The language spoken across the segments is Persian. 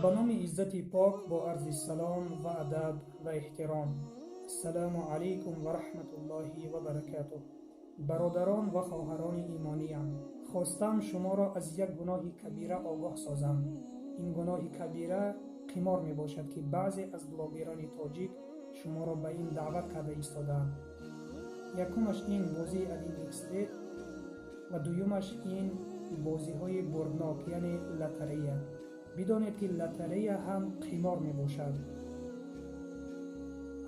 با نام عزت پاک با عرض سلام و ادب و احترام. السلام علیکم و رحمت الله و برکاته. برادران و خواهران ایمانیم، خواستم شما را از یک گناه کبیره آگاه سازم. این گناه کبیره قمار می باشد که بعضی از بلاگران تاجیک شما را به این دعوت کرده ایستادند. یکمش این بازی ادین اکسپت و دویمش این بازی های بردناک یعنی لاتریه. بدانید که لاتریه هم قمار می باشد.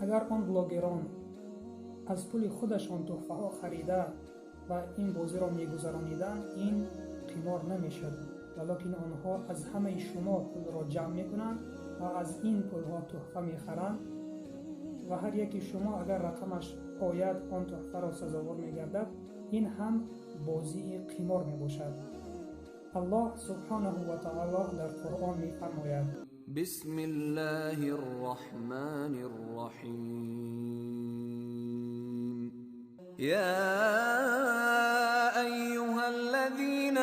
اگر آن بلاگران از پول خودشان تحفه ها خریده و این بازی را می گذرانیدن، این قمار نمی شد، ولیکن آنها از همه شما پول را جمع می کنند و از این پول ها تحفه می خرند و هر یکی شما اگر رقمش آید آن تحفه را سزاوار می گردد. این هم بازی قمار می باشد. الله سبحانه و تعالی در قرآن می فرماید: بسم الله الرحمن الرحیم یا ایها الذین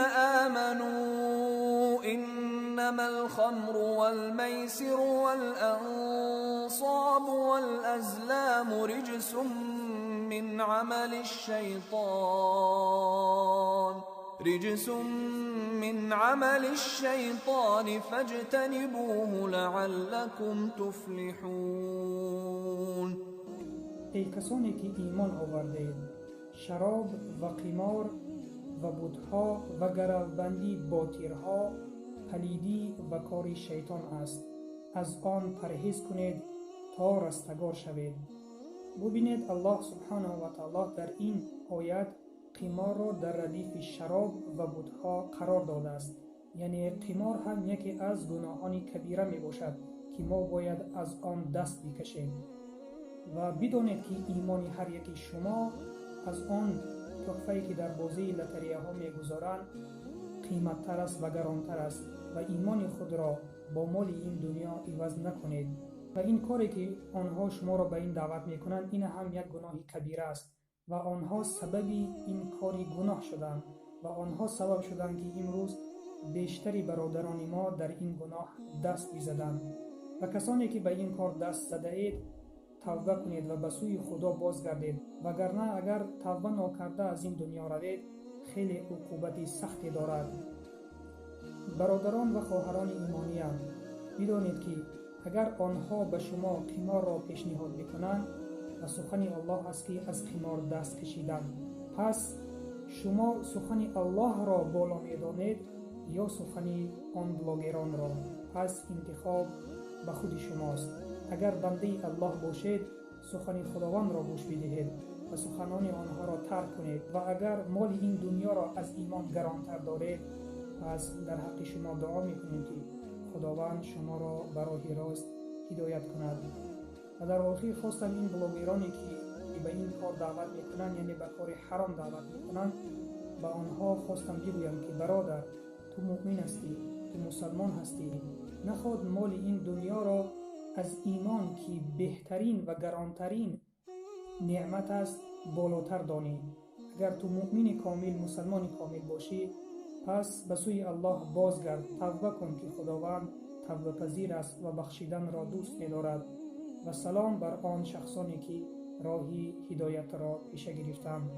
آمنوا انما الخمر والمیسر والانصاب والازلام رجس من عمل الشیطان فاجتنبوه لعلكم تفلحون. ای کسانی که ایمان آوردید، شراب و قمار و بتها و گروبندی با تیرها پلیدی و کار شیطان است. از آن پرهیز کنید تا رستگار شوید. ببینید الله سبحانه و تعالی در این آیت قمار را در ردیف شراب و بتها قرار داده است. یعنی قمار هم یکی از گناهان کبیره می باشد که ما باید از آن دست بکشیم. و بدانید که ایمان هر یکی شما از آن تحفه‌ای که در بازی لاتریه ها می گذارند قیمت تر است و گرانتر است و ایمان خود را با مال این دنیا عوض نکنید. و این کاری که آنها شما را به این دعوت می کنند، این هم یک گناه کبیره است و آنها سببی این کاری گناه شدند و آنها سبب شدند که امروز بیشتری برادران ما در این گناه دست بزدند. و کسانی که به این کار دست زده اید، توبه کنید و به سوی خدا بازگردید، وگرنه اگر توبه نکرده از این دنیا روید خیلی عقوبت سختی دارد. برادران و خواهران ایمانیم، بدانید که اگر آنها به شما قمار را پیشنهاد میکنند و سخن الله است که از قمار دست کشیدن، پس شما سخن الله را بالا میدانید یا سخن آن بلاگران را؟ پس انتخاب به خود شماست. اگر بنده الله باشید، سخن خداوند را گوش بدهید و سخنان آنها را ترک کنید. و اگر مال این دنیا را از ایمان گرانتر دارید، پس در حق شما دعا میکنیم که خداوند شما را به راه راست هدایت کند. و در آخر خواستم این بلاگرانی که به این کار دعوت میکنند، یعنی به کار حرام دعوت میکنند، به آنها خواستم بگویم که برادر، تو مؤمن هستی، تو مسلمان هستی، نخواد مال این دنیا را از ایمان که بهترین و گرانترین نعمت است بالاتر دانی. اگر تو مؤمن کامل، مسلمان کامل باشی، پس به سوی الله بازگرد، توبه کن که خداوند توبه پذیر است و بخشیدن را دوست می‌دارد. و سلام بر آن شخصانی که راه هدایت را پیش گرفتند.